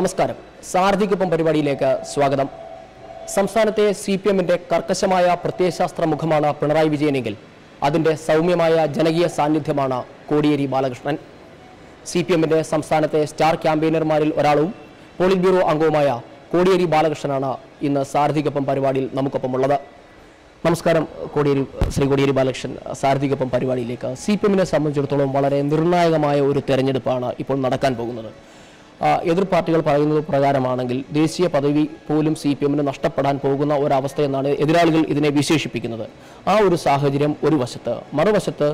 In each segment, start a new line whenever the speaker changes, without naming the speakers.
നമസ്കാരം. സാരഥിക്കൊപ്പം പരിപാടിയിലേക്ക് സ്വാഗതം. സംസ്ഥാനത്തെ CPM-ന്റെ കർക്കശമായ പ്രത്യയശാസ്ത്ര മുഖമാണ് പിണറായി വിജയനെങ്കിൽ അതിന്റെ സൗമ്യമായ ജനകീയ സാന്നിധ്യമാണ് കോടിയേരി ബാലകൃഷ്ണൻ. CPM-ന്റെ സംസ്ഥാനത്തെ സ്റ്റാർ ക്യാമ്പയിനർമാരിൽ ഒരാളും പോളിറ്റ് ബ്യൂറോ അംഗവുമായ കോടിയേരി ബാലകൃഷ്ണനാണ് ഇന്ന് സാരഥിക്കൊപ്പം പരിപാടിയിൽ നമുക്കൊപ്പമുള്ളത്. നമസ്കാരം ശ്രീ കോടിയേരി ബാലകൃഷ്ണൻ. സാരഥിക്കൊപ്പം പരിപാടിയിലേക്ക്. CPM-നെ സംബന്ധിച്ചിടത്തോളം വളരെ നിർണായകമായ ഒരു തെരഞ്ഞെടുപ്പാണ് ഇപ്പോൾ നടക്കാൻ പോകുന്നത്. എതിർ പാർട്ടികൾ പറയുന്നത് പ്രകാരമാണെങ്കിൽ ദേശീയ പദവി പോലും CPM-ന് നഷ്ടപ്പെടാൻ പോകുന്ന ഒരവസ്ഥയെന്നാണ് എതിരാളികൾ ഇതിനെ വിശേഷിപ്പിക്കുന്നത്. ആ ഒരു സാഹചര്യം ഒരു വശത്ത്, മറുവശത്ത്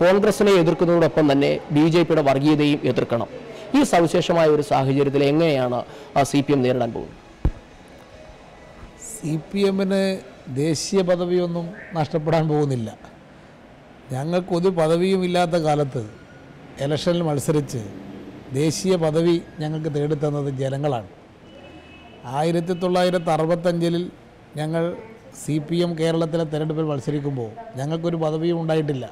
കോൺഗ്രസിനെ എതിർക്കുന്നതോടൊപ്പം തന്നെ BJP-യുടെ വർഗീയതയും എതിർക്കണം. ഈ സവിശേഷമായ ഒരു സാഹചര്യത്തിൽ എങ്ങനെയാണ് CPM നേരിടാൻ പോകുന്നത്?
CPM-ന് ദേശീയ പദവിയൊന്നും നഷ്ടപ്പെടാൻ പോകുന്നില്ല. ഞങ്ങൾക്കൊരു പദവിയും ഇല്ലാത്ത കാലത്ത് ഇലക്ഷനിൽ മത്സരിച്ച് ദേശീയ പദവി ഞങ്ങൾക്ക് തേടിത്തന്നത് ജനങ്ങളാണ്. 1965 ഞങ്ങൾ CPM കേരളത്തിലെ തെരഞ്ഞെടുപ്പിൽ മത്സരിക്കുമ്പോൾ ഞങ്ങൾക്കൊരു പദവിയും ഉണ്ടായിട്ടില്ല.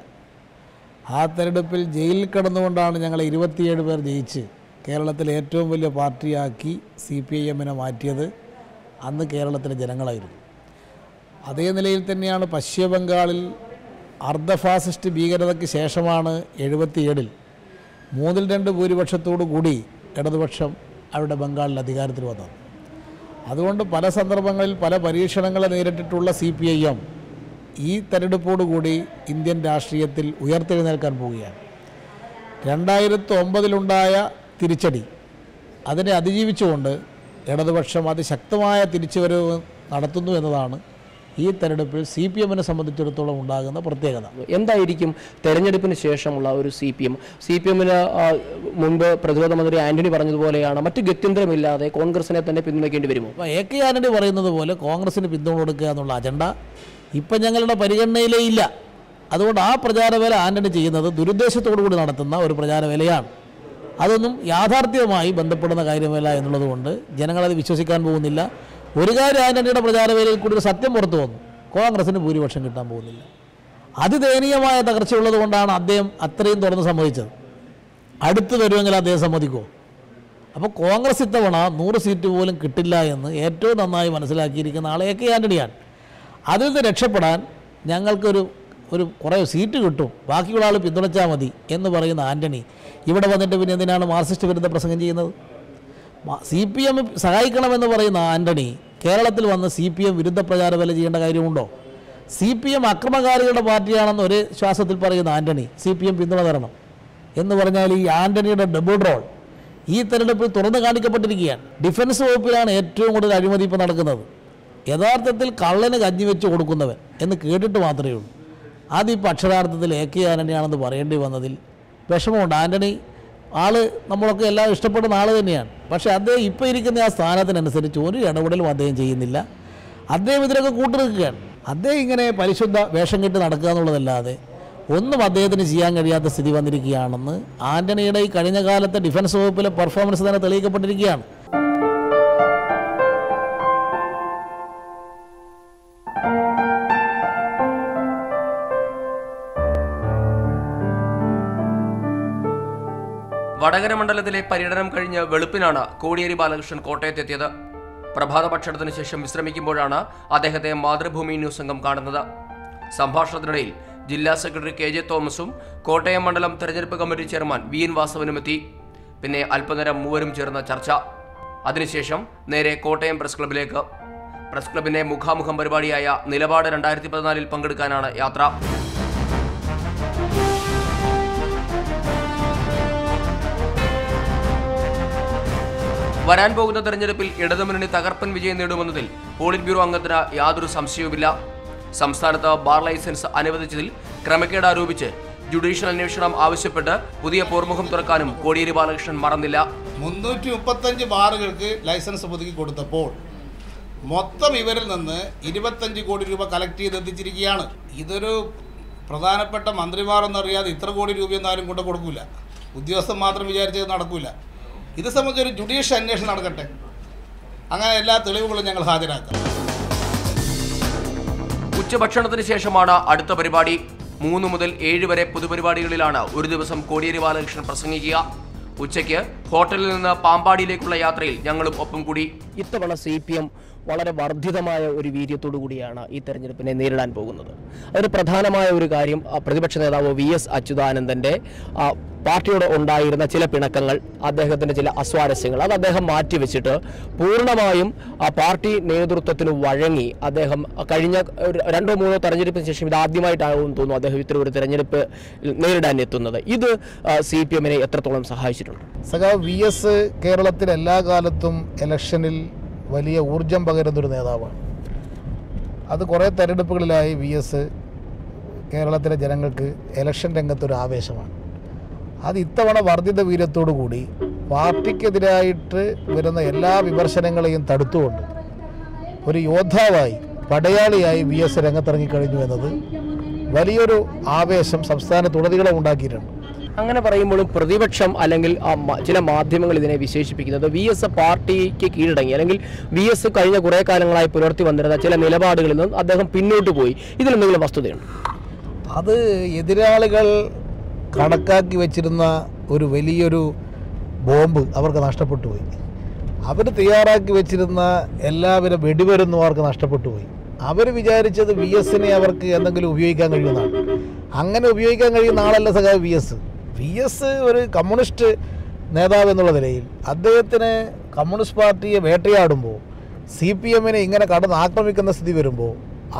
ആ തെരഞ്ഞെടുപ്പിൽ ജയിലിൽ കിടന്നുകൊണ്ടാണ് ഞങ്ങൾ 27 പേർ ജയിച്ച് കേരളത്തിലെ ഏറ്റവും വലിയ പാർട്ടിയാക്കി CPM-നെ മാറ്റിയത്. അന്ന് കേരളത്തിലെ ജനങ്ങളായിരുന്നു. അതേ നിലയിൽ തന്നെയാണ് പശ്ചിമ ബംഗാളിൽ അർദ്ധ ഫാസിസ്റ്റ് ഭീകരതയ്ക്ക് ശേഷമാണ് 77-ൽ 3/2 ഭൂരിപക്ഷത്തോടു കൂടി ഇടതുപക്ഷം അവിടെ ബംഗാളിൽ അധികാരത്തിൽ വന്നത്. അതുകൊണ്ട് പല സന്ദർഭങ്ങളിൽ പല പരീക്ഷണങ്ങളെ നേരിട്ടിട്ടുള്ള CPIM ഈ തെരഞ്ഞെടുപ്പോടുകൂടി ഇന്ത്യൻ രാഷ്ട്രീയത്തിൽ ഉയർത്തെഴുന്നേൽക്കാൻ പോവുകയാണ്. 2009-ലുണ്ടായ തിരിച്ചടി അതിനെ അതിജീവിച്ചുകൊണ്ട് ഇടതുപക്ഷം അതിശക്തമായ തിരിച്ചുവരവ് നടത്തുന്നു എന്നതാണ് ഈ തെരഞ്ഞെടുപ്പിൽ CPM-നെ സംബന്ധിച്ചിടത്തോളം ഉണ്ടാകുന്ന പ്രത്യേകത.
എന്തായിരിക്കും തെരഞ്ഞെടുപ്പിന് ശേഷമുള്ള ഒരു CPM-ന് മുൻപ് പ്രതിരോധ മന്ത്രി ആന്റണി പറഞ്ഞതുപോലെയാണ് മറ്റ് ഗത്യന്തരമില്ലാതെ കോൺഗ്രസിനെ തന്നെ പിന്തുണയ്ക്കേണ്ടി വരുമോ?
അപ്പോൾ AK ആന്റണി പറയുന്നത് പോലെ കോൺഗ്രസിന് പിന്തുണ കൊടുക്കുക എന്നുള്ള അജണ്ട ഇപ്പം ഞങ്ങളുടെ പരിഗണനയിലേ ഇല്ല. അതുകൊണ്ട് ആ പ്രചാരവേല ആന്റണി ചെയ്യുന്നത് ദുരുദ്ദേശത്തോടു കൂടി നടത്തുന്ന ഒരു പ്രചാരവേലയാണ്. അതൊന്നും യാഥാർത്ഥ്യവുമായി ബന്ധപ്പെടുന്ന കാര്യമല്ല എന്നുള്ളതുകൊണ്ട് ജനങ്ങളത് വിശ്വസിക്കാൻ പോകുന്നില്ല. ഒരു കാര്യം ആന്റണിയുടെ പ്രചാരവേലയിൽ കൂടി ഒരു സത്യം പുറത്തു വന്നു: കോൺഗ്രസിന് ഭൂരിപക്ഷം കിട്ടാൻ പോകുന്നില്ല. അതിദയനീയമായ തകർച്ചയുള്ളത് കൊണ്ടാണ് അദ്ദേഹം അത്രയും തുറന്ന് സമ്മതിച്ചത്. അടുത്ത് വരുമെങ്കിൽ അദ്ദേഹം സമ്മതിക്കുമോ? അപ്പോൾ കോൺഗ്രസ് ഇത്തവണ 100 സീറ്റ് പോലും കിട്ടില്ല എന്ന് ഏറ്റവും നന്നായി മനസ്സിലാക്കിയിരിക്കുന്ന ആൾ AK ആന്റണിയാണ്. അതിൽ നിന്ന് രക്ഷപ്പെടാൻ ഞങ്ങൾക്കൊരു കുറേ സീറ്റ് കിട്ടും, ബാക്കിയുള്ള ആൾ പിന്തുണച്ചാൽ മതി എന്ന് പറയുന്ന ആന്റണി ഇവിടെ വന്നിട്ട് പിന്നെ എന്തിനാണ് മാർക്സിസ്റ്റ് വിരുദ്ധ പ്രസംഗം ചെയ്യുന്നത്? CPM സഹായിക്കണമെന്ന് പറയുന്ന ആന്റണി കേരളത്തിൽ വന്ന് CPM വിരുദ്ധ പ്രചാരവേല ചെയ്യേണ്ട കാര്യമുണ്ടോ? CPM അക്രമകാരികളുടെ പാർട്ടിയാണെന്ന് ഒരു ശ്വാസത്തിൽ പറയുന്ന ആന്റണി CPM പിന്തുണ തരണം എന്ന് പറഞ്ഞാൽ ഈ ആന്റണിയുടെ ഡബിൾ റോൾ ഈ തെരഞ്ഞെടുപ്പിൽ തുറന്നു കാണിക്കപ്പെട്ടിരിക്കുകയാണ്. ഡിഫൻസ് വകുപ്പിലാണ് ഏറ്റവും കൂടുതൽ അഴിമതി ഇപ്പോൾ നടക്കുന്നത്. യഥാർത്ഥത്തിൽ കള്ളന് കഞ്ഞി വെച്ച് കൊടുക്കുന്നവൻ എന്ന് കേട്ടിട്ട് മാത്രമേ ഉള്ളൂ. അതിപ്പോൾ അക്ഷരാർത്ഥത്തിൽ AK ആന്റണിയാണെന്ന് പറയേണ്ടി വന്നതിൽ വിഷമമുണ്ട്. ആന്റണി ആള് നമ്മളൊക്കെ എല്ലാം ഇഷ്ടപ്പെടുന്ന ആൾ തന്നെയാണ്. പക്ഷേ അദ്ദേഹം ഇപ്പോൾ ഇരിക്കുന്ന ആ സ്ഥാനത്തിനനുസരിച്ച് ഒരു ഇടപെടലും അദ്ദേഹം ചെയ്യുന്നില്ല. അദ്ദേഹം ഇതിലൊക്കെ കൂട്ടുനിൽക്കുകയാണ്. അദ്ദേഹം ഇങ്ങനെ പരിശുദ്ധ വേഷം കെട്ടി നടക്കുക എന്നുള്ളതല്ലാതെ ഒന്നും അദ്ദേഹത്തിന് ചെയ്യാൻ കഴിയാത്ത സ്ഥിതി വന്നിരിക്കുകയാണെന്ന് ആന്റണിയുടെ ഈ കഴിഞ്ഞ കാലത്തെ ഡിഫൻസ് വകുപ്പിലെ പെർഫോമൻസ് തന്നെ തെളിയിക്കപ്പെട്ടിരിക്കുകയാണ്.
വടകര മണ്ഡലത്തിലെ പര്യടനം കഴിഞ്ഞ് വെളുപ്പിനാണ് കോടിയേരി ബാലകൃഷ്ണൻ കോട്ടയത്തെത്തിയത്. പ്രഭാത ഭക്ഷണത്തിന് ശേഷം വിശ്രമിക്കുമ്പോഴാണ് അദ്ദേഹത്തെ മാതൃഭൂമി ന്യൂസ് സംഘം കാണുന്നത്. സംഭാഷണത്തിനിടയിൽ ജില്ലാ സെക്രട്ടറി KJ തോമസും കോട്ടയം മണ്ഡലം തെരഞ്ഞെടുപ്പ് കമ്മിറ്റി ചെയർമാൻ VN വാസവനും എത്തി. പിന്നെ അല്പനേരം മൂവരും ചേർന്ന ചർച്ച. അതിനുശേഷം നേരെ കോട്ടയം പ്രസ് ക്ലബിലേക്ക്. പ്രസ് ക്ലബിന്റെ മുഖാമുഖം പരിപാടിയായ നിലപാട് 2014 പങ്കെടുക്കാനാണ് യാത്ര. വരാൻ പോകുന്ന തെരഞ്ഞെടുപ്പിൽ ഇടതുമുന്നണി തകർപ്പൻ വിജയം നേടുമെന്നതിൽ പോളിറ്റ് ബ്യൂറോ അംഗത്തിന് യാതൊരു സംശയവുമില്ല. സംസ്ഥാനത്ത് ബാർ ലൈസൻസ് അനുവദിച്ചതിൽ ക്രമക്കേട് ആരോപിച്ച് ജുഡീഷ്യൽ അന്വേഷണം ആവശ്യപ്പെട്ട് പുതിയ പോർമുഖം തുറക്കാനും കോടിയേരി ബാലകൃഷ്ണൻ മറന്നില്ല.
335 ബാറുകൾക്ക് ലൈസൻസ് പുതുക്കി കൊടുത്തപ്പോൾ മൊത്തം ഇവരിൽ നിന്ന് 25 കോടി രൂപ കളക്ട് ചെയ്തെത്തിച്ചിരിക്കുകയാണ്. ഇതൊരു പ്രധാനപ്പെട്ട മന്ത്രിമാരെന്നറിയാതെ ഇത്ര കോടി രൂപയൊന്നും ആരും കൊണ്ട് കൊടുക്കില്ല. ഉദ്യോഗസ്ഥൻ മാത്രം വിചാരിച്ചത് നടക്കില്ല. ഇത് സംബന്ധിച്ചൊരു ജുഡീഷ്യൽ അന്വേഷണം നടക്കട്ടെ. അങ്ങനെ എല്ലാ തെളിവുകളും ഞങ്ങൾ ഹാജരാക്കാം.
ഉച്ചഭക്ഷണത്തിന് ശേഷമാണ് അടുത്ത പരിപാടി. 3 മുതൽ 7 വരെ പൊതുപരിപാടികളിലാണ് ഒരു ദിവസം കോടിയേരി ബാലകൃഷ്ണൻ പ്രസംഗിക്കുക. ഉച്ചയ്ക്ക് ഹോട്ടലിൽ നിന്ന് പാമ്പാടിയിലേക്കുള്ള യാത്രയിൽ ഞങ്ങളും ഒപ്പം കൂടി. ഇത്തവണ CPM വളരെ വർദ്ധിതമായ ഒരു വീര്യത്തോടു കൂടിയാണ് ഈ തെരഞ്ഞെടുപ്പിനെ നേരിടാൻ പോകുന്നത്. അതിന് പ്രധാനമായ ഒരു കാര്യം പ്രതിപക്ഷ നേതാവ് VS അച്യുതാനന്ദൻ്റെ പാർട്ടിയോട് ഉണ്ടായിരുന്ന ചില പിണക്കങ്ങൾ, അദ്ദേഹത്തിൻ്റെ ചില അസ്വാരസ്യങ്ങൾ അത് അദ്ദേഹം മാറ്റിവെച്ചിട്ട് പൂർണ്ണമായും പാർട്ടി നേതൃത്വത്തിന് വഴങ്ങി അദ്ദേഹം കഴിഞ്ഞ 2-3 തെരഞ്ഞെടുപ്പിന് ശേഷം ഇതാദ്യമായിട്ടാകുമെന്ന് തോന്നുന്നു അദ്ദേഹം ഇത്തരം ഒരു തെരഞ്ഞെടുപ്പ് നേരിടാൻ എത്തുന്നത്. ഇത് CPM-നെ എത്രത്തോളം സഹായിച്ചിട്ടുണ്ട്?
സഖാവ് VS കേരളത്തിൽ എല്ലാ കാലത്തും ഇലക്ഷനിൽ വലിയ ഊർജം പകരുന്നൊരു നേതാവാണ്. അത് കുറേ തെരഞ്ഞെടുപ്പുകളിലായി VS കേരളത്തിലെ ജനങ്ങൾക്ക് ഇലക്ഷൻ രംഗത്തൊരു ആവേശമാണ്. അത് ഇത്തവണ വർദ്ധിത വീര്യത്തോടു കൂടി പാർട്ടിക്കെതിരായിട്ട് വരുന്ന എല്ലാ വിമർശനങ്ങളെയും തടുത്തുകൊണ്ട് ഒരു യോദ്ധാവായി, പടയാളിയായി VS രംഗത്തിറങ്ങിക്കഴിഞ്ഞു എന്നത് വലിയൊരു ആവേശം സംസ്ഥാനത്തുടനീളം ഉണ്ടാക്കിയിട്ടുണ്ട്.
അങ്ങനെ പറയുമ്പോഴും പ്രതിപക്ഷം അല്ലെങ്കിൽ ചില മാധ്യമങ്ങൾ ഇതിനെ വിശേഷിപ്പിക്കുന്നത് VS പാർട്ടിക്ക് കീഴടങ്ങി അല്ലെങ്കിൽ VS കഴിഞ്ഞ കുറേ കാലങ്ങളായി പുലർത്തി വന്നിരുന്ന ചില നിലപാടുകളിൽ നിന്നും അദ്ദേഹം പിന്നോട്ട് പോയി. ഇതിലെന്തെങ്കിലും വസ്തുതയുണ്ട്?
അത് എതിരാളികൾ കണക്കാക്കി വെച്ചിരുന്ന ഒരു വലിയൊരു ബോംബ് അവർക്ക് നഷ്ടപ്പെട്ടു പോയി. അവർ തയ്യാറാക്കി വെച്ചിരുന്ന എല്ലാവരും വെടിമരുന്നും അവർക്ക് നഷ്ടപ്പെട്ടു പോയി. അവർ വിചാരിച്ചത് VS-നെ അവർക്ക് എന്തെങ്കിലും ഉപയോഗിക്കാൻ കഴിയുന്നതാണ്. അങ്ങനെ ഉപയോഗിക്കാൻ കഴിയുന്ന ആളല്ല സഖാവ് VS ഒരു കമ്മ്യൂണിസ്റ്റ് നേതാവ് എന്നുള്ള നിലയിൽ അദ്ദേഹത്തിന് കമ്മ്യൂണിസ്റ്റ് പാർട്ടിയെ വേട്ടയാടുമ്പോൾ, CPM-നെ ഇങ്ങനെ കടന്ന് ആക്രമിക്കുന്ന സ്ഥിതി വരുമ്പോൾ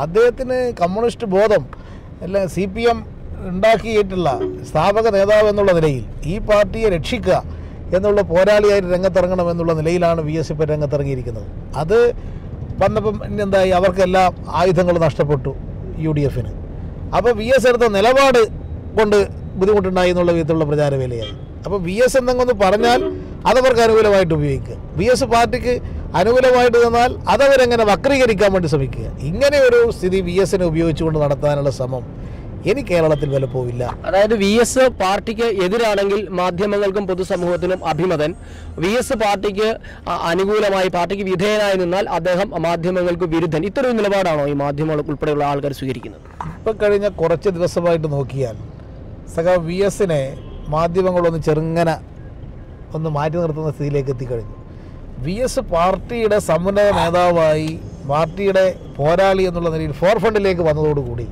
അദ്ദേഹത്തിന് കമ്മ്യൂണിസ്റ്റ് ബോധം അല്ല CPM ഉണ്ടാക്കിയിട്ടുള്ള സ്ഥാപക നേതാവ് എന്നുള്ള നിലയിൽ ഈ പാർട്ടിയെ രക്ഷിക്കുക എന്നുള്ള പോരാളിയായിട്ട് രംഗത്തിറങ്ങണമെന്നുള്ള നിലയിലാണ് VS ഇപ്പോൾ രംഗത്തിറങ്ങിയിരിക്കുന്നത്. അത് വന്നപ്പം എന്തായി, അവർക്കെല്ലാം ആയുധങ്ങൾ നഷ്ടപ്പെട്ടു UDF-ന്. അപ്പോൾ VS എടുത്ത നിലപാട് കൊണ്ട് ബുദ്ധിമുട്ടുണ്ടായി എന്നുള്ള വിധത്തിലുള്ള പ്രചാരവേലയായി. അപ്പോൾ VS എന്തെങ്കിലും പറഞ്ഞാൽ അതവർക്ക് അനുകൂലമായിട്ട് ഉപയോഗിക്കുക, VS പാർട്ടിക്ക് അനുകൂലമായിട്ട് തന്നാൽ അതവരെങ്ങനെ വക്രീകരിക്കാൻ വേണ്ടി ശ്രമിക്കുക. ഇങ്ങനെ ഒരു സ്ഥിതി VS-നെ ഉപയോഗിച്ചുകൊണ്ട് നടത്താനുള്ള ശ്രമം ഇനി കേരളത്തിൽ വിലപ്പോവില്ല.
അതായത് VS പാർട്ടിക്ക് എതിരാണെങ്കിൽ മാധ്യമങ്ങൾക്കും പൊതുസമൂഹത്തിനും അഭിമതൻ, VS പാർട്ടിക്ക് അനുകൂലമായി പാർട്ടിക്ക് വിധേയനായി നിന്നാൽ അദ്ദേഹം മാധ്യമങ്ങൾക്ക് വിരുദ്ധൻ. ഇത്തരം നിലപാടാണോ ഈ മാധ്യമങ്ങൾ ഉൾപ്പെടെയുള്ള ആൾക്കാർ സ്വീകരിക്കുന്നത്?
ഇപ്പം കഴിഞ്ഞ കുറച്ച് ദിവസമായിട്ട് നോക്കിയാൽ സഖാവ് VS-നെ മാധ്യമങ്ങളൊന്ന് ചെറുങ്ങനെ ഒന്ന് മാറ്റി നിർത്തുന്ന സ്ഥിതിയിലേക്ക് എത്തിക്കഴിഞ്ഞു. VS പാർട്ടിയുടെ സമുന്നത നേതാവായി, പാർട്ടിയുടെ പോരാളി എന്നുള്ള നിലയിൽ ഫോർഫ്രണ്ടിലേക്ക് വന്നതോടുകൂടി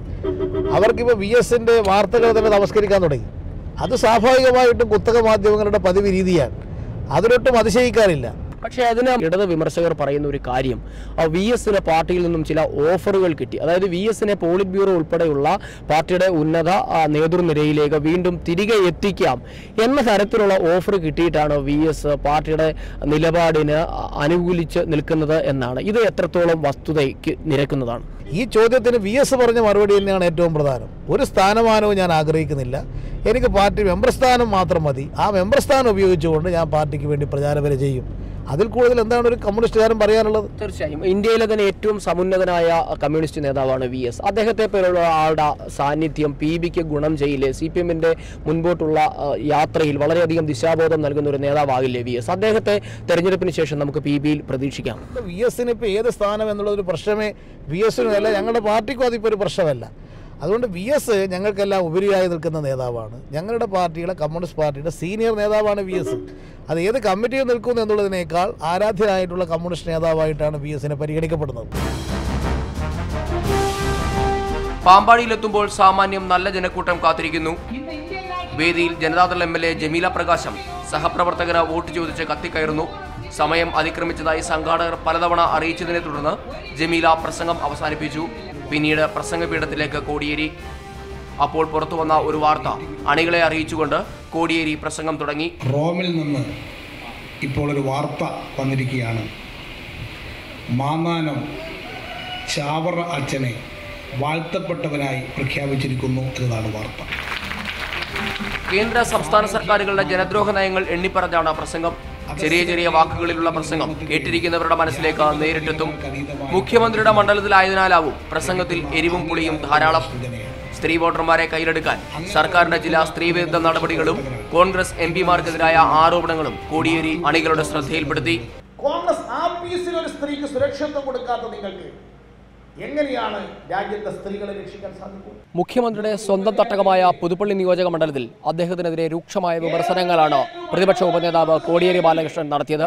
അവർക്കിപ്പോൾ VS-ൻ്റെ വാർത്തകൾ തന്നെ നമസ്കരിക്കാൻ തുടങ്ങി. അത് സ്വാഭാവികമായിട്ടും കുത്തക മാധ്യമങ്ങളുടെ പതിവ് രീതിയാണ്, അതിലൊട്ടും അതിശയിക്കാറില്ല.
പക്ഷേ അതിന് ഇടത് വിമർശകർ പറയുന്ന ഒരു കാര്യം, VS-ന് പാർട്ടിയിൽ നിന്നും ചില ഓഫറുകൾ കിട്ടി. അതായത് VS-നെ പോളിറ്റ് ബ്യൂറോ ഉൾപ്പെടെയുള്ള പാർട്ടിയുടെ ഉന്നത നേതൃനിരയിലേക്ക് വീണ്ടും തിരികെ എത്തിക്കാം എന്ന തരത്തിലുള്ള ഓഫർ കിട്ടിയിട്ടാണ് VS പാർട്ടിയുടെ നിലപാടിന് അനുകൂലിച്ച് നിൽക്കുന്നത് എന്നാണ്. ഇത് എത്രത്തോളം വസ്തുതയ്ക്ക് നിരക്കുന്നതാണ്?
ഈ ചോദ്യത്തിന് VS പറഞ്ഞ മറുപടി തന്നെയാണ് ഏറ്റവും പ്രധാനം. ഒരു സ്ഥാനമാനവും ഞാൻ ആഗ്രഹിക്കുന്നില്ല, എനിക്ക് പാർട്ടി മെമ്പർ സ്ഥാനം മാത്രം മതി. ആ മെമ്പർ സ്ഥാനം ഉപയോഗിച്ചുകൊണ്ട് ഞാൻ പാർട്ടിക്ക് വേണ്ടി പ്രചാരവേല ചെയ്യും. അതിൽ കൂടുതൽ എന്താണ് ഒരു കമ്മ്യൂണിസ്റ്റുകാരൻ പറയാനുള്ളത്?
തീർച്ചയായും ഇന്ത്യയിലെ തന്നെ ഏറ്റവും സമുന്നതനായ കമ്മ്യൂണിസ്റ്റ് നേതാവാണ് VS. അദ്ദേഹത്തെ പോലുള്ള ആളുടെ സാന്നിധ്യം PBക്ക് ഗുണം ചെയ്യില്ലേ? CPM-ന്റെ മുൻപോട്ടുള്ള യാത്രയിൽ വളരെയധികം ദിശാബോധം നൽകുന്ന ഒരു നേതാവാകില്ലേ VS? അദ്ദേഹത്തെ തെരഞ്ഞെടുപ്പിന് ശേഷം നമുക്ക് PBയിൽ പ്രതീക്ഷിക്കാം.
VS-ന് ഇപ്പോൾ ഏത് സ്ഥാനം എന്നുള്ളൊരു പ്രശ്നമേ VS-നല്ല, ഞങ്ങളുടെ പാർട്ടിക്കും അതിപ്പോൾ ഒരു പ്രശ്നമല്ല. അതുകൊണ്ട് VS ഞങ്ങൾക്കെല്ലാം ഉപരിയായി നിൽക്കുന്ന നേതാവാണ്. ഞങ്ങളുടെ പാർട്ടിയുടെ കമ്മ്യൂണിസ്റ്റ് പാർട്ടിയുടെ സീനിയർ നേതാവാണ് VS. അത് ഏത് കമ്മിറ്റിയിൽ നിൽക്കുന്നു എന്നുള്ളതിനേക്കാൾ ആരാധ്യനായിട്ടുള്ള കമ്മ്യൂണിസ്റ്റ് നേതാവായിട്ടാണ് VS-നെ പരിഗണിക്കപ്പെടുന്നത്.
പാമ്പാടിയിലെത്തുമ്പോൾ സാമാന്യം നല്ല ജനക്കൂട്ടം കാത്തിരിക്കുന്നു. വേദിയിൽ ജനതാദൾ MLA ജമീല പ്രകാശം സഹപ്രവർത്തകന് വോട്ട് ചോദിച്ച് കത്തിക്കയറുന്നു. സമയം അതിക്രമിച്ചതായി സംഘാടകർ പലതവണ അറിയിച്ചതിനെ തുടർന്ന് ജമീല പ്രസംഗം അവസാനിപ്പിച്ചു. പിന്നീട് പ്രസംഗപീഠത്തിലേക്ക് കോടിയേരി. അപ്പോൾ പുറത്തു വന്ന ഒരു വാർത്ത അണികളെ അറിയിച്ചുകൊണ്ട് കോടിയേരി പ്രസംഗം തുടങ്ങി.
റോമിൽ നിന്ന് ഇപ്പോൾ ഒരു വാർത്ത വന്നിരിക്കുകയാണ്. മാന്നാനം ചാവറ അച്ഛനെ വാഴ്ത്തപ്പെട്ടവനായി പ്രഖ്യാപിച്ചിരിക്കുന്നു എന്നതാണ് വാർത്ത.
കേന്ദ്ര സംസ്ഥാന സർക്കാരുകളുടെ ജനദ്രോഹ നയങ്ങൾ എണ്ണിപ്പറഞ്ഞാണ് പ്രസംഗം. ചെറിയ ചെറിയ വാക്കുകളിലുള്ള പ്രസംഗം കേട്ടിരിക്കുന്നവരുടെ മനസ്സിലേക്ക് നേരിട്ടെത്തും. മുഖ്യമന്ത്രിയുടെ മണ്ഡലത്തിലായതിനാലാവും പ്രസംഗത്തിൽ എരിവും പുളിയും ധാരാളം. സ്ത്രീ വോട്ടർമാരെ കയ്യിലെടുക്കാൻ സർക്കാരിന്റെ ചില സ്ത്രീവിരുദ്ധ നടപടികളും കോൺഗ്രസ് MP-മാർക്കെതിരായ ആരോപണങ്ങളും കോടിയേരി അണികളുടെ ശ്രദ്ധയിൽപ്പെടുത്തി.
കോൺഗ്രസ് ആഫീസിൽ ഒരു സ്ത്രീക്ക് സുരക്ഷിതത്വം കൊടുക്കാത്ത നിങ്ങൾക്ക്
എങ്ങനെയാണ് രാജ്യത്തെ സ്ത്രീകളെ രക്ഷിക്കാൻ സാധിക്കുക?
മുഖ്യമന്ത്രിയുടെ സ്വന്തം തട്ടകമായ പുതുപ്പള്ളി നിയോജക മണ്ഡലത്തിൽ അദ്ദേഹത്തിനെതിരെ രൂക്ഷമായ വിമർശനങ്ങളാണ് പ്രതിപക്ഷ ഉപനേതാവ് കോടിയേരി ബാലകൃഷ്ണൻ നടത്തിയത്.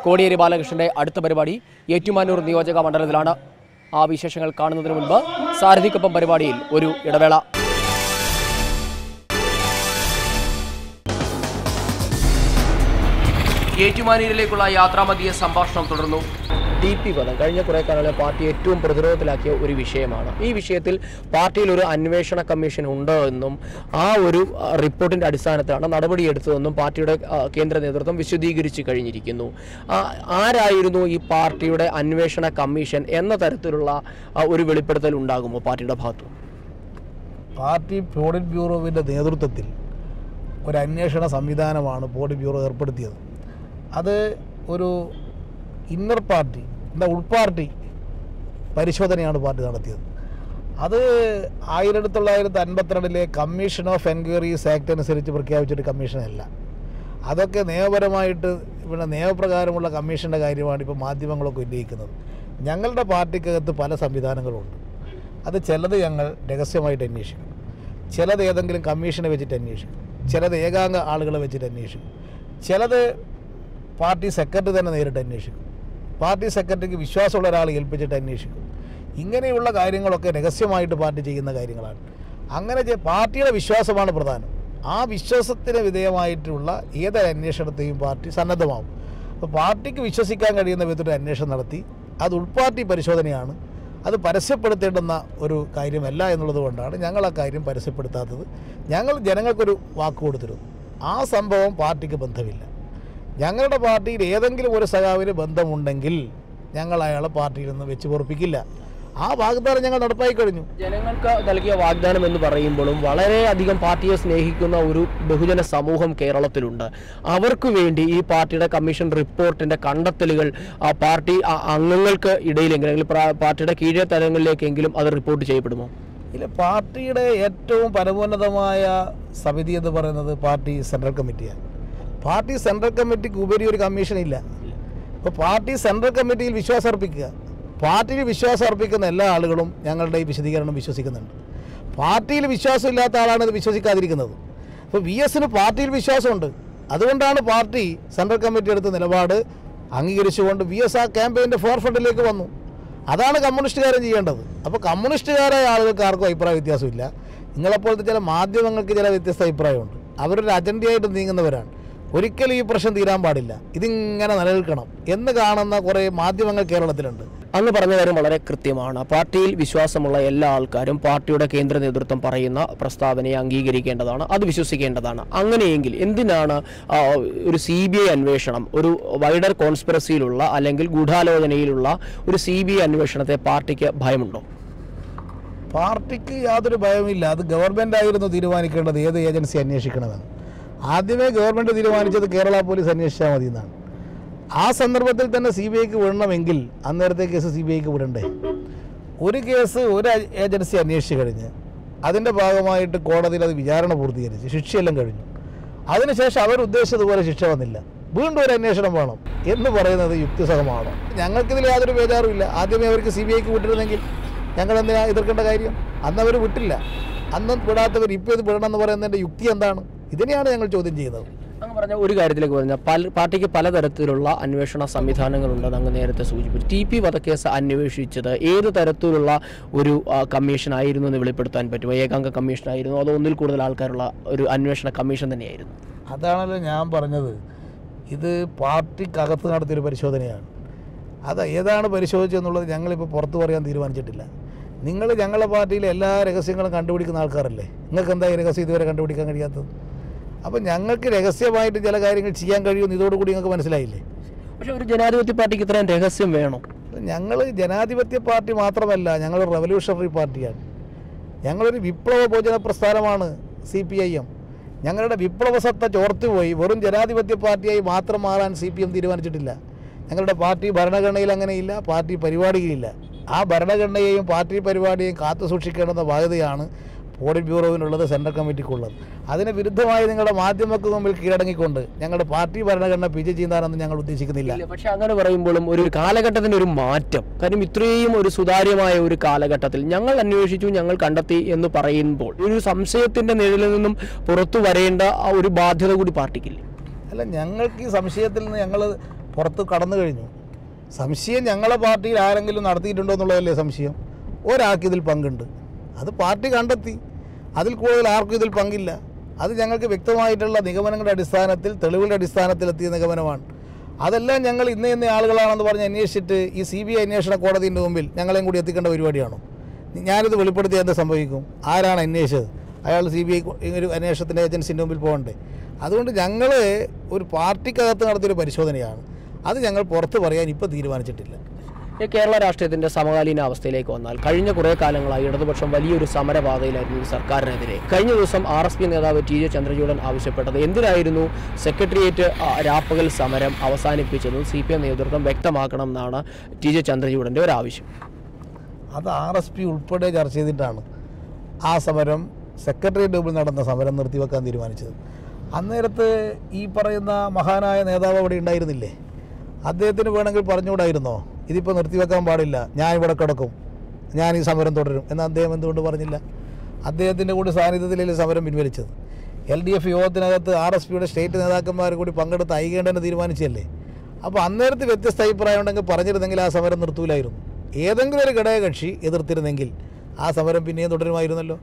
കോടിയേരി ബാലകൃഷ്ണന്റെ അടുത്ത പരിപാടി ഏറ്റുമാനൂർ നിയോജക മണ്ഡലത്തിലാണ്. ആ വിശേഷങ്ങൾ കാണുന്നതിന് മുൻപ് സാരഥിക്കൊപ്പം പരിപാടിയിൽ ഒരു ഇടവേള. ഏറ്റുമാനൂരിലേക്കുള്ള യാത്രാമധ്യേ സംഭാഷണം തുടർന്നു. DP വധം കഴിഞ്ഞ കുറേ കാലങ്ങളെ പാർട്ടി ഏറ്റവും പ്രതിരോധത്തിലാക്കിയ ഒരു വിഷയമാണ്. ഈ വിഷയത്തിൽ പാർട്ടിയിൽ ഒരു അന്വേഷണ കമ്മീഷൻ ഉണ്ട് എന്നും ആ ഒരു റിപ്പോർട്ടിൻ്റെ അടിസ്ഥാനത്തിലാണ് നടപടിയെടുത്തതെന്നും പാർട്ടിയുടെ കേന്ദ്ര നേതൃത്വം വിശദീകരിച്ചു കഴിഞ്ഞിരിക്കുന്നു. ആരായിരുന്നു ഈ പാർട്ടിയുടെ അന്വേഷണ കമ്മീഷൻ എന്ന തരത്തിലുള്ള ഒരു വെളിപ്പെടുത്തൽ ഉണ്ടാകുമോ പാർട്ടിയുടെ ഭാഗത്തു?
പാർട്ടി പോളിറ്റ് ബ്യൂറോവിൻ്റെ നേതൃത്വത്തിൽ ഒരു അന്വേഷണ സംവിധാനമാണ് പോളിറ്റ് ബ്യൂറോ ഏർപ്പെടുത്തിയത്. അത് ഒരു ഇന്നർ പാർട്ടി ഉൾപാർട്ടി പരിശോധനയാണ് പാർട്ടി നടത്തിയത്. അത് 1952 കമ്മീഷൻ ഓഫ് എൻക്വയറീസ് ആക്ട് അനുസരിച്ച് പ്രഖ്യാപിച്ചൊരു കമ്മീഷനല്ല. അതൊക്കെ നിയമപരമായിട്ട് ഇവിടെ നിയമപ്രകാരമുള്ള കമ്മീഷൻ്റെ കാര്യമാണ് ഇപ്പോൾ മാധ്യമങ്ങളൊക്കെ ഉന്നയിക്കുന്നത്. ഞങ്ങളുടെ പാർട്ടിക്കകത്ത് പല സംവിധാനങ്ങളുണ്ട്. അത് ചിലത് ഞങ്ങൾ രഹസ്യമായിട്ട് അന്വേഷിക്കും, ചിലത് ഏതെങ്കിലും കമ്മീഷനെ വെച്ചിട്ട് അന്വേഷിക്കും, ചിലത് ഏകാംഗ ആളുകളെ വെച്ചിട്ട് അന്വേഷിക്കും, ചിലത് പാർട്ടി സെക്രട്ടറി തന്നെ നേരിട്ട് അന്വേഷിക്കും, പാർട്ടി സെക്രട്ടറിക്ക് വിശ്വാസമുള്ള ഒരാൾ ഏൽപ്പിച്ചിട്ട് അന്വേഷിക്കും. ഇങ്ങനെയുള്ള കാര്യങ്ങളൊക്കെ രഹസ്യമായിട്ട് പാർട്ടി ചെയ്യുന്ന കാര്യങ്ങളാണ്. അങ്ങനെ പാർട്ടിയുടെ വിശ്വാസമാണ് പ്രധാനം. ആ വിശ്വാസത്തിന് വിധേയമായിട്ടുള്ള ഏതൊരു അന്വേഷണത്തെയും പാർട്ടി സന്നദ്ധമാവും. അപ്പോൾ പാർട്ടിക്ക് വിശ്വസിക്കാൻ കഴിയുന്ന വിധത്തിൽ അന്വേഷണം നടത്തി അത് ഉൾപാർട്ടി പരിശോധനയാണ്. അത് പരസ്യപ്പെടുത്തേണ്ടുന്ന ഒരു കാര്യമല്ല എന്നുള്ളത് കൊണ്ടാണ് ഞങ്ങൾ ആ കാര്യം പരസ്യപ്പെടുത്താത്തത്. ഞങ്ങൾ ജനങ്ങൾക്കൊരു വാക്ക് കൊടുത്തിരുന്നു. ആ സംഭവം പാർട്ടിക്ക് ബന്ധമില്ല. ഞങ്ങളുടെ പാർട്ടിയിൽ ഏതെങ്കിലും ഒരു സഖാവിന് ബന്ധമുണ്ടെങ്കിൽ ഞങ്ങൾ അയാളെ പാർട്ടിയിൽ നിന്ന് വെച്ച് പൊറപ്പിക്കില്ല. ആ വാഗ്ദാനം ഞങ്ങൾ നടപ്പായി കഴിഞ്ഞു.
ജനങ്ങൾക്ക് നൽകിയ വാഗ്ദാനം എന്ന് പറയുമ്പോഴും വളരെയധികം പാർട്ടിയെ സ്നേഹിക്കുന്ന ഒരു ബഹുജന സമൂഹം കേരളത്തിലുണ്ട്. അവർക്ക് വേണ്ടി ഈ പാർട്ടിയുടെ കമ്മീഷൻ റിപ്പോർട്ടിൻ്റെ കണ്ടെത്തലുകൾ പാർട്ടി അംഗങ്ങൾക്ക് ഇടയിലെങ്കിലും അല്ലെങ്കിൽ പാർട്ടിയുടെ കീഴേ തലങ്ങളിലേക്കെങ്കിലും അത് റിപ്പോർട്ട് ചെയ്യപ്പെടുമോ?
ഇല്ല, പാർട്ടിയുടെ ഏറ്റവും പരമോന്നതമായ സമിതി എന്ന് പറയുന്നത് പാർട്ടി സെൻട്രൽ കമ്മിറ്റിയാണ്. പാർട്ടി സെൻട്രൽ കമ്മിറ്റിക്ക് ഉപരി ഒരു കമ്മീഷൻ ഇല്ല. അപ്പോൾ പാർട്ടി സെൻട്രൽ കമ്മിറ്റിയിൽ വിശ്വാസം അർപ്പിക്കുക. പാർട്ടിയിൽ വിശ്വാസം അർപ്പിക്കുന്ന എല്ലാ ആളുകളും ഞങ്ങളുടെ ഈ വിശദീകരണം വിശ്വസിക്കുന്നുണ്ട്. പാർട്ടിയിൽ വിശ്വാസമില്ലാത്ത ആളാണ് ഇത് വിശ്വസിക്കാതിരിക്കുന്നത്. അപ്പോൾ VSന് പാർട്ടിയിൽ വിശ്വാസമുണ്ട്. അതുകൊണ്ടാണ് പാർട്ടി സെൻട്രൽ കമ്മിറ്റി എടുത്ത നിലപാട് അംഗീകരിച്ചുകൊണ്ട് VS ആ ക്യാമ്പയിൻ്റെ ഫോർഫ്രണ്ടിലേക്ക് വന്നു. അതാണ് കമ്മ്യൂണിസ്റ്റുകാരൻ ചെയ്യേണ്ടത്. അപ്പോൾ കമ്മ്യൂണിസ്റ്റുകാരായ ആളുകൾക്ക് ആർക്കും അഭിപ്രായ വ്യത്യാസമില്ല. നിങ്ങളെപ്പോലത്തെ ചില മാധ്യമങ്ങൾക്ക് ചില വ്യത്യസ്ത അഭിപ്രായമുണ്ട്. അവരൊരു അജണ്ടയായിട്ട് നീങ്ങുന്നവരാണ്. ഒരിക്കലും ഈ പ്രശ്നം തീരാൻ പാടില്ല, ഇതിങ്ങനെ നിലനിൽക്കണം എന്ന് കാണുന്ന കുറേ മാധ്യമങ്ങൾ കേരളത്തിലുണ്ട്.
അങ്ങ് പറഞ്ഞ കാര്യം വളരെ കൃത്യമാണ്. പാർട്ടിയിൽ വിശ്വാസമുള്ള എല്ലാ ആൾക്കാരും പാർട്ടിയുടെ കേന്ദ്ര നേതൃത്വം പറയുന്ന പ്രസ്താവനയെ അംഗീകരിക്കേണ്ടതാണ്, അത് വിശ്വസിക്കേണ്ടതാണ്. അങ്ങനെയെങ്കിൽ എന്തിനാണ് ഒരു CBI അന്വേഷണം, ഒരു വൈഡർ കോൺസ്പിറസിയിലുള്ള അല്ലെങ്കിൽ ഗൂഢാലോചനയിലുള്ള ഒരു CBI അന്വേഷണത്തെ പാർട്ടിക്ക് ഭയമുണ്ടോ?
പാർട്ടിക്ക് യാതൊരു ഭയമില്ല. അത് ഗവൺമെൻറ് ആയിരുന്നു തീരുമാനിക്കേണ്ടത് ഏത് ഏജൻസി അന്വേഷിക്കണമെന്ന്. ആദ്യമേ ഗവൺമെൻറ് തീരുമാനിച്ചത് കേരള പോലീസ് അന്വേഷിച്ചാൽ മതി എന്നാണ്. ആ സന്ദർഭത്തിൽ തന്നെ CBIക്ക് വിടണമെങ്കിൽ അന്നേരത്തെ കേസ് CBIക്ക് വിടണ്ടേ? ഒരു കേസ് ഒരു ഏജൻസി അന്വേഷിച്ച് കഴിഞ്ഞ് അതിൻ്റെ ഭാഗമായിട്ട് കോടതിയിൽ അത് വിചാരണ പൂർത്തീകരിച്ച് ശിക്ഷയെല്ലാം കഴിഞ്ഞു. അതിനുശേഷം അവർ ഉദ്ദേശിച്ചതുപോലെ ശിക്ഷ വന്നില്ല, വീണ്ടും ഒരു അന്വേഷണം വേണം എന്ന് പറയുന്നത് യുക്തിസഹമാണോ? ഞങ്ങൾക്കിതിൽ യാതൊരു ബേജാറുമില്ല. ആദ്യമേ അവർക്ക് CBIക്ക് വിട്ടിരുന്നെങ്കിൽ ഞങ്ങൾ എന്തിനാ എതിർക്കേണ്ട കാര്യം? അന്ന് അവർ വിട്ടില്ല. അന്ന് വിടാത്തവർ ഇപ്പോൾ ഇത് വിടണമെന്ന് പറയുന്നതിൻ്റെ യുക്തി എന്താണ്? ഇതിനെയാണ് ഞങ്ങൾ ചോദ്യം ചെയ്യുന്നത്.
അങ്ങ് പറഞ്ഞ ഒരു കാര്യത്തിലേക്ക് പറഞ്ഞാൽ പാർട്ടിക്ക് പലതരത്തിലുള്ള അന്വേഷണ സംവിധാനങ്ങളുണ്ടെന്ന് അങ്ങ് നേരത്തെ സൂചിപ്പിച്ചു. TP വധക്കേസ് അന്വേഷിച്ചത് ഏത് തരത്തിലുള്ള ഒരു കമ്മീഷൻ ആയിരുന്നു എന്ന് വെളിപ്പെടുത്താൻ പറ്റുമോ? ഏകാംഗ കമ്മീഷൻ ആയിരുന്നു, അതോ ഒന്നിൽ കൂടുതൽ ആൾക്കാരുള്ള ഒരു അന്വേഷണ കമ്മീഷൻ തന്നെയായിരുന്നു?
അതാണല്ലോ ഞാൻ പറഞ്ഞത്. ഇത് പാർട്ടിക്കകത്ത് നടത്തിയൊരു പരിശോധനയാണ്. അത് ഏതാണ് പരിശോധിച്ചെന്നുള്ളത് ഞങ്ങളിപ്പോൾ പുറത്തു പറയാൻ തീരുമാനിച്ചിട്ടില്ല. നിങ്ങൾ ഞങ്ങളുടെ പാർട്ടിയിലെ എല്ലാ രഹസ്യങ്ങളും കണ്ടുപിടിക്കുന്ന ആൾക്കാരല്ലേ. നിങ്ങൾക്ക് എന്താ ഈ രഹസ്യം ഇതുവരെ കണ്ടുപിടിക്കാൻ കഴിയാത്തത്? അപ്പം ഞങ്ങൾക്ക് രഹസ്യമായിട്ട് ചില കാര്യങ്ങൾ ചെയ്യാൻ കഴിയുമെന്ന് ഇതോടുകൂടി നിങ്ങൾക്ക് മനസ്സിലായില്ലേ?
പക്ഷേ ഒരു ജനാധിപത്യ പാർട്ടിക്ക് ഇത്രയും രഹസ്യം വേണോ?
ഞങ്ങൾ ജനാധിപത്യ പാർട്ടി മാത്രമല്ല, ഞങ്ങൾ റവല്യൂഷണറി പാർട്ടിയാണ്. ഞങ്ങളൊരു വിപ്ലവ ഭോജന പ്രസ്ഥാനമാണ് CPIM. ഞങ്ങളുടെ വിപ്ലവസത്ത ചോർത്തുപോയി വെറും ജനാധിപത്യ പാർട്ടിയായി മാത്രം മാറാൻ CPM തീരുമാനിച്ചിട്ടില്ല. ഞങ്ങളുടെ പാർട്ടി ഭരണഘടനയിൽ അങ്ങനെയില്ല, പാർട്ടി പരിപാടിയിലില്ല. ആ ഭരണഘടനയെയും പാർട്ടി പരിപാടിയെയും കാത്തു സൂക്ഷിക്കേണ്ടുന്ന ബാധ്യതയാണ് പോളിറ്റ് ബ്യൂറോവിനുള്ളത്, സെൻട്രൽ കമ്മിറ്റിക്കുള്ളത്. അതിന് വിരുദ്ധമായി നിങ്ങളുടെ മാധ്യമങ്ങൾക്ക് മുമ്പിൽ കീഴടങ്ങിക്കൊണ്ട് ഞങ്ങളുടെ പാർട്ടി ഭരണഘടന പിജെ ഞങ്ങൾ ഉദ്ദേശിക്കുന്നില്ല.
പക്ഷേ അങ്ങനെ പറയുമ്പോഴും ഒരു കാലഘട്ടത്തിൻ്റെ ഒരു മാറ്റം, കാര്യം ഇത്രയും ഒരു സുതാര്യമായ ഒരു കാലഘട്ടത്തിൽ ഞങ്ങൾ അന്വേഷിച്ചു, ഞങ്ങൾ കണ്ടെത്തി എന്ന് പറയുമ്പോൾ ഒരു സംശയത്തിൻ്റെ നിഴലിൽ നിന്നും പുറത്തു വരേണ്ട ആ ഒരു ബാധ്യത കൂടി പാർട്ടിക്കില്ല.
അല്ല, ഞങ്ങൾക്ക് ഈ സംശയത്തിൽ നിന്ന് ഞങ്ങൾ പുറത്ത് കടന്നു കഴിഞ്ഞു. സംശയം ഞങ്ങളെ പാർട്ടിയിൽ ആരെങ്കിലും നടത്തിയിട്ടുണ്ടോ എന്നുള്ളതല്ലേ സംശയം. ഒരാൾക്ക് ഇതിൽ പങ്കുണ്ട്, അത് പാർട്ടി കണ്ടെത്തി. അതിൽ കൂടുതൽ ആർക്കും ഇതിൽ പങ്കില്ല. അത് ഞങ്ങൾക്ക് വ്യക്തമായിട്ടുള്ള നിഗമനങ്ങളുടെ അടിസ്ഥാനത്തിൽ, തെളിവുകളുടെ അടിസ്ഥാനത്തിലെത്തിയ നിഗമനമാണ്. അതെല്ലാം ഞങ്ങൾ ഇന്ന ആളുകളാണെന്ന് പറഞ്ഞ് അന്വേഷിച്ചിട്ട് ഈ CBI അന്വേഷണ കോടതിൻ്റെ മുമ്പിൽ ഞങ്ങളെയും കൂടി എത്തിക്കേണ്ട പരിപാടിയാണോ? ഞാനിത് വെളിപ്പെടുത്തിയാൽ എന്ത് സംഭവിക്കും? ആരാണ് അന്വേഷിച്ചത്? അയാൾ CBI ഒരു അന്വേഷണത്തിൻ്റെ ഏജൻസിൻ്റെ മുമ്പിൽ പോകണ്ടേ? അതുകൊണ്ട് ഞങ്ങൾ ഒരു പാർട്ടിക്കകത്ത് നടത്തിയൊരു പരിശോധനയാണ്. അത് ഞങ്ങൾ പുറത്ത് പറയാൻ ഇപ്പോൾ തീരുമാനിച്ചിട്ടില്ല.
കേരള രാഷ്ട്രീയത്തിൻ്റെ സമകാലീന അവസ്ഥയിലേക്ക് വന്നാൽ കഴിഞ്ഞ കുറേ കാലങ്ങളായി ഇടതുപക്ഷം വലിയൊരു സമരപാതയിലായിരുന്നു ഈ സർക്കാരിനെതിരെ. കഴിഞ്ഞ ദിവസം RSP നേതാവ് TJ ചന്ദ്രചൂഡൻ ആവശ്യപ്പെട്ടത് എന്തിനായിരുന്നു സെക്രട്ടേറിയറ്റ് രാപ്പകൽ സമരം അവസാനിപ്പിച്ചതും CPM നേതൃത്വം വ്യക്തമാക്കണം എന്നാണ് TJ ചന്ദ്രചൂഡൻ്റെ ഒരു ആവശ്യം.
അത് RSP ഉൾപ്പെടെ ചർച്ച ചെയ്തിട്ടാണ് ആ സമരം, സെക്രട്ടേറിയറ്റ് മുമ്പിൽ നടന്ന സമരം നിർത്തിവെക്കാൻ തീരുമാനിച്ചത്. അന്നേരത്ത് ഈ പറയുന്ന മഹാനായ നേതാവ് അവിടെ ഉണ്ടായിരുന്നില്ലേ? അദ്ദേഹത്തിന് വേണമെങ്കിൽ പറഞ്ഞുകൂടായിരുന്നോ ഇതിപ്പോൾ നിർത്തിവെക്കാൻ പാടില്ല, ഞാൻ ഇവിടെ കിടക്കും, ഞാൻ ഈ സമരം തുടരും എന്ന്? അദ്ദേഹം എന്തുകൊണ്ട് പറഞ്ഞില്ല? അദ്ദേഹത്തിൻ്റെ കൂടി സാന്നിധ്യത്തിലല്ലേ സമരം പിൻവലിച്ചത്. LDF യോഗത്തിനകത്ത് RSPയുടെ സ്റ്റേറ്റ് നേതാക്കന്മാർ കൂടി പങ്കെടുത്ത് ഐകേണ്ടെന്ന് തീരുമാനിച്ചല്ലേ. അപ്പോൾ അന്നേരത്ത് വ്യത്യസ്ത അഭിപ്രായം ഉണ്ടെങ്കിൽ പറഞ്ഞിരുന്നെങ്കിൽ ആ സമരം നിർത്തൂലായിരുന്നു. ഏതെങ്കിലും ഒരു ഘടകകക്ഷി എതിർത്തിരുന്നെങ്കിൽ ആ സമരം പിന്നെയും തുടരുമായിരുന്നല്ലോ.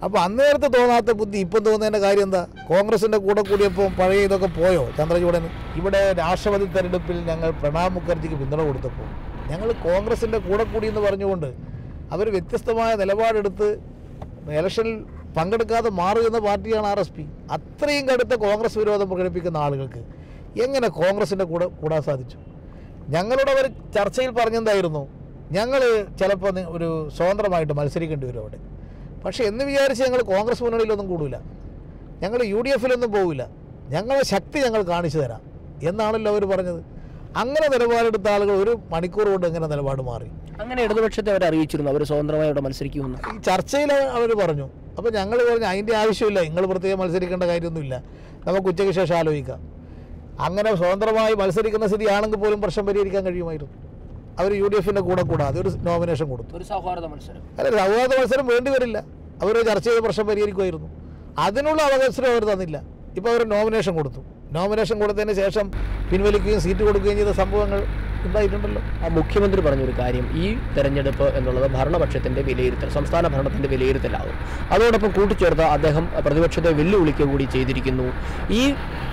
അപ്പോൾ അന്നേരത്തെ തോന്നാത്ത ബുദ്ധി ഇപ്പം തോന്നുന്നതിൻ്റെ കാര്യം എന്താ? കോൺഗ്രസിൻ്റെ കൂടെ കൂടിയപ്പോൾ പഴയ ഇതൊക്കെ പോയോ ചന്ദ്രചൂഡന്? ഇവിടെ രാഷ്ട്രപതി തെരഞ്ഞെടുപ്പിൽ ഞങ്ങൾ പ്രണാബ് മുഖർജിക്ക് പിന്തുണ കൊടുത്തപ്പോൾ ഞങ്ങൾ കോൺഗ്രസിൻ്റെ കൂടെ കൂടി എന്ന് പറഞ്ഞുകൊണ്ട് അവർ വ്യത്യസ്തമായ നിലപാടെടുത്ത് ഇലക്ഷനിൽ പങ്കെടുക്കാതെ മാറുന്ന പാർട്ടിയാണ് RSP. അത്രയും കടുത്ത കോൺഗ്രസ് വിരോധം പ്രകടിപ്പിക്കുന്ന ആളുകൾക്ക് എങ്ങനെ കോൺഗ്രസിൻ്റെ കൂടെ കൂടാൻ സാധിച്ചു? ഞങ്ങളോട് അവർ ചർച്ചയിൽ പറഞ്ഞെന്തായിരുന്നു? ഞങ്ങൾ ചിലപ്പോൾ ഒരു സ്വതന്ത്രമായിട്ട് മത്സരിക്കേണ്ടി വരും അവിടെ. പക്ഷേ എന്ന് വിചാരിച്ച് ഞങ്ങൾ കോൺഗ്രസ് മുന്നണിയിലൊന്നും കൂടില്ല, ഞങ്ങൾ UDFലൊന്നും പോവില്ല, ഞങ്ങളുടെ ശക്തി ഞങ്ങൾ കാണിച്ചു തരാം എന്നാണല്ലോ അവർ പറഞ്ഞത്. അങ്ങനെ നിലപാടെടുത്ത ആളുകൾ ഒരു മണിക്കൂർ കൊണ്ട് എങ്ങനെ നിലപാട് മാറി?
അങ്ങനെ ഇടതുപക്ഷത്തെ അവർ അറിയിച്ചിരുന്നു അവർ സ്വതന്ത്രമായി അവിടെ മത്സരിക്കുമെന്ന്.
ഈ ചർച്ചയിൽ അവർ പറഞ്ഞു. അപ്പോൾ ഞങ്ങൾ പറഞ്ഞു അതിൻ്റെ ആവശ്യമില്ല, നിങ്ങൾ പ്രത്യേകം മത്സരിക്കേണ്ട കാര്യമൊന്നുമില്ല, നമുക്ക് ഉച്ചയ്ക്ക് ശേഷം ആലോചിക്കാം. അങ്ങനെ സ്വതന്ത്രമായി മത്സരിക്കുന്ന സ്ഥിതിയാണെങ്കിൽ പോലും പ്രശ്നം പരിഹരിക്കാൻ കഴിയുമായിരുന്നു. അവർ UDFൻ്റെ കൂടെ കൂടാതെ ഒരു നോമിനേഷൻ കൊടുത്തു.
ഒരു സൗഹാർദ്ദ മത്സരം.
അല്ല, സൗഹാർദ്ദ മത്സരം വേണ്ടി വരില്ല, അവർ ചർച്ച ചെയ്ത് പ്രശ്നം പരിഹരിക്കുമായിരുന്നു. അതിനുള്ള അവകാശം അവർ തന്നില്ല. ഇപ്പോൾ അവർ നോമിനേഷൻ കൊടുത്തു. നോമിനേഷൻ കൊടുത്തതിന് ശേഷം പിൻവലിക്കുകയും സീറ്റ് കൊടുക്കുകയും ചെയ്ത സംഭവങ്ങൾ ഉണ്ടായിട്ടുണ്ടല്ലോ.
മുഖ്യമന്ത്രി പറഞ്ഞൊരു കാര്യം, ഈ തെരഞ്ഞെടുപ്പ് എന്നുള്ളത് ഭരണപക്ഷത്തിൻ്റെ വിലയിരുത്തൽ, സംസ്ഥാന ഭരണത്തിൻ്റെ വിലയിരുത്തലാകും. അതോടൊപ്പം കൂട്ടിച്ചേർത്ത് അദ്ദേഹം പ്രതിപക്ഷത്തെ വെല്ലുവിളിക്കുക കൂടി ചെയ്തിരിക്കുന്നു. ഈ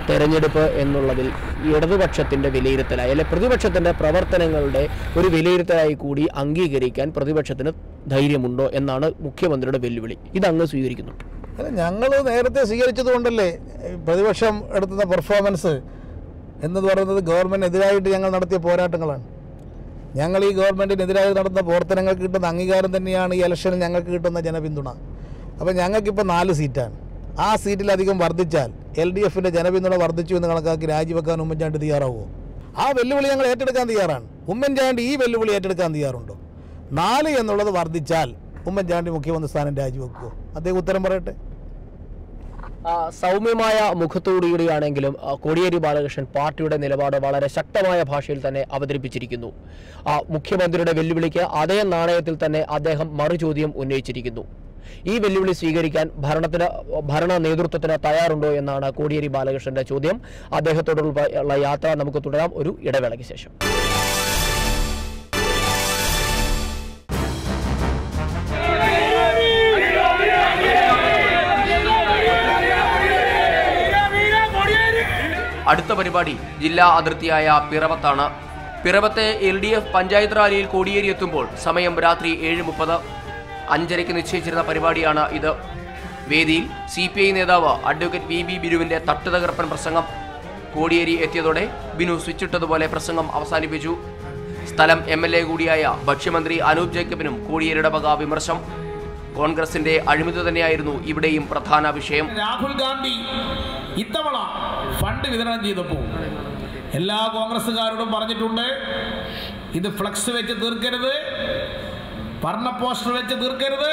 തെരഞ്ഞെടുപ്പ് എന്നുള്ളതിൽ ഇടതുപക്ഷത്തിൻ്റെ വിലയിരുത്തലായി അല്ലെ പ്രതിപക്ഷത്തിൻ്റെ പ്രവർത്തനങ്ങളുടെ ഒരു വിലയിരുത്തലായി കൂടി അംഗീകരിക്കാൻ പ്രതിപക്ഷത്തിന് ധൈര്യമുണ്ടോ എന്നാണ് മുഖ്യമന്ത്രിയുടെ വെല്ലുവിളി. ഇതങ്ങ് സ്വീകരിക്കുന്നു.
അല്ല, ഞങ്ങൾ നേരത്തെ സ്വീകരിച്ചതുകൊണ്ടല്ലേ പ്രതിപക്ഷം എടുത്തുന്ന പെർഫോമൻസ് എന്ന് പറയുന്നത് ഗവൺമെൻറ്റിനെതിരായിട്ട് ഞങ്ങൾ നടത്തിയ പോരാട്ടങ്ങളാണ്. ഞങ്ങൾ ഈ ഗവൺമെൻറ്റിനെതിരായി നടത്തുന്ന പ്രവർത്തനങ്ങൾക്ക് കിട്ടുന്ന അംഗീകാരം തന്നെയാണ് ഈ ഇലക്ഷനിൽ ഞങ്ങൾക്ക് കിട്ടുന്ന ജനപിന്തുണ. അപ്പോൾ ഞങ്ങൾക്കിപ്പോൾ 4 സീറ്റാണ്. ആ സീറ്റിലധികം വർദ്ധിച്ചാൽ LDFൻ്റെ ജനപിന്തുണ വർദ്ധിച്ചു എന്ന് കണക്കാക്കി രാജിവെക്കാൻ ഉമ്മൻചാണ്ടി തയ്യാറാവുമോ? ആ വെല്ലുവിളി ഞങ്ങൾ ഏറ്റെടുക്കാൻ തയ്യാറാണ്. ഉമ്മൻചാണ്ടി ഈ വെല്ലുവിളി ഏറ്റെടുക്കാൻ തയ്യാറുണ്ടോ? 4 എന്നുള്ളത് വർദ്ധിച്ചാൽ ഉമ്മൻചാണ്ടി മുഖ്യമന്ത്രി സ്ഥാനം രാജിവെക്കുമോ? അദ്ദേഹം ഉത്തരം പറയട്ടെ.
സൗമ്യമായ മുഖത്തോടുകൂടിയാണെങ്കിലും കോടിയേരി ബാലകൃഷ്ണൻ പാർട്ടിയുടെ നിലപാട് വളരെ ശക്തമായ ഭാഷയിൽ തന്നെ അവതരിപ്പിച്ചിരിക്കുന്നു. മുഖ്യമന്ത്രിയുടെ വെല്ലുവിളിക്ക് അതേ നാണയത്തിൽ തന്നെ അദ്ദേഹം മറുചോദ്യം ഉന്നയിച്ചിരിക്കുന്നു. ഈ വെല്ലുവിളി സ്വീകരിക്കാൻ ഭരണ നേതൃത്വത്തിന് തയ്യാറുണ്ടോ എന്നാണ് കോടിയേരി ബാലകൃഷ്ണന്റെ ചോദ്യം. അദ്ദേഹത്തോടുള്ള യാത്ര നമുക്ക് തുടരാം ഒരു ഇടവേളയ്ക്ക് ശേഷം. അടുത്ത പരിപാടി ജില്ലാ അതിർത്തിയായ പിറവത്താണ്. പിറവത്തെ LDF പഞ്ചായത്ത് റാലിയിൽ കോടിയേരി എത്തുമ്പോൾ സമയം രാത്രി 7:30. 5:30 നിശ്ചയിച്ചിരുന്ന പരിപാടിയാണ് ഇത്. വേദിയിൽ CPI നേതാവ് അഡ്വക്കേറ്റ് VB ബിനുവിന്റെ തട്ടുതകർപ്പൻ പ്രസംഗം. കോടിയേരി എത്തിയതോടെ ബിനു സ്വിച്ചിട്ടതുപോലെ പ്രസംഗം അവസാനിപ്പിച്ചു. സ്ഥലം MLA കൂടിയായ ഭക്ഷ്യമന്ത്രി അനൂപ് ജേക്കബിനും കോടിയേരിയുടെ വക വിമർശം. കോൺഗ്രസിന്റെ അഴിമതി തന്നെയായിരുന്നു ഇവിടെയും പ്രധാന വിഷയം.
രാഹുൽ ഗാന്ധി ഇത്തവണ ഫണ്ട് വിതരണം ചെയ്തപ്പോൾ എല്ലാ കോൺഗ്രസ്സുകാരോടും പറഞ്ഞിട്ടുണ്ട്, ഇത് ഫ്ലക്സ് വെച്ച് തീർക്കരുത്, വർണ്ണ പോസ്റ്റർ വെച്ച് തീർക്കരുത്,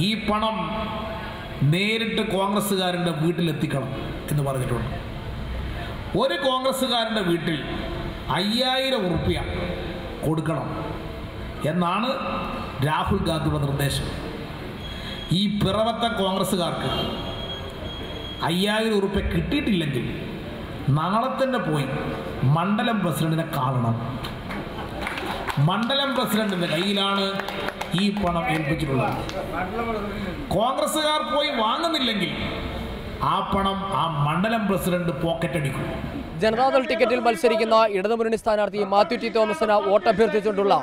ഈ പണം നേരിട്ട് കോൺഗ്രസ്സുകാരൻ്റെ വീട്ടിലെത്തിക്കണം എന്ന് പറഞ്ഞിട്ടുണ്ട്. ഒരു കോൺഗ്രസ്സുകാരൻ്റെ വീട്ടിൽ 5000 ഉറുപ്പ്യ കൊടുക്കണം എന്നാണ് രാഹുൽ ഗാന്ധിയുടെ നിർദ്ദേശം. ഈ പിറവത്തെ കോൺഗ്രസ്സുകാർക്ക് 5000 ഉറുപ്പ്യ കിട്ടിയിട്ടില്ലെങ്കിൽ നാളെ തന്നെ പോയി മണ്ഡലം പ്രസിഡന്റിനെ കാണണം. മണ്ഡലം പ്രസിഡന്റിൻ്റെ കയ്യിലാണ് ഈ പണം ഏൽപ്പിച്ചിട്ടുള്ളത്. കോൺഗ്രസ്സുകാർ പോയി വാങ്ങുന്നില്ലെങ്കിൽ ആ പണം ആ മണ്ഡലം പ്രസിഡന്റ് പോക്കറ്റടിക്കും.
ജനതാദൾ ടിക്കറ്റിൽ മത്സരിക്കുന്ന ഇടതുമുന്നണി സ്ഥാനാർത്ഥി മാത്യു ടി തോമസിന് വോട്ടഭ്യർത്ഥിച്ചുകൊണ്ടുള്ള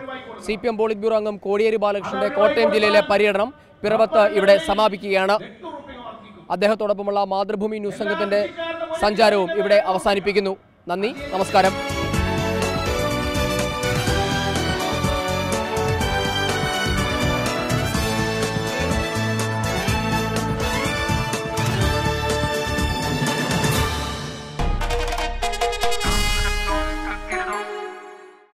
CPM പോളിറ്റ് ബ്യൂറോ അംഗം കോടിയേരി ബാലകൃഷ്ണന്റെ കോട്ടയം ജില്ലയിലെ പര്യടനം പിറവത്ത് ഇവിടെ സമാപിക്കുകയാണ്. അദ്ദേഹത്തോടൊപ്പമുള്ള മാതൃഭൂമി ന്യൂസ് സംഘത്തിന്റെ സഞ്ചാരവും ഇവിടെ അവസാനിപ്പിക്കുന്നു. നന്ദി, നമസ്കാരം.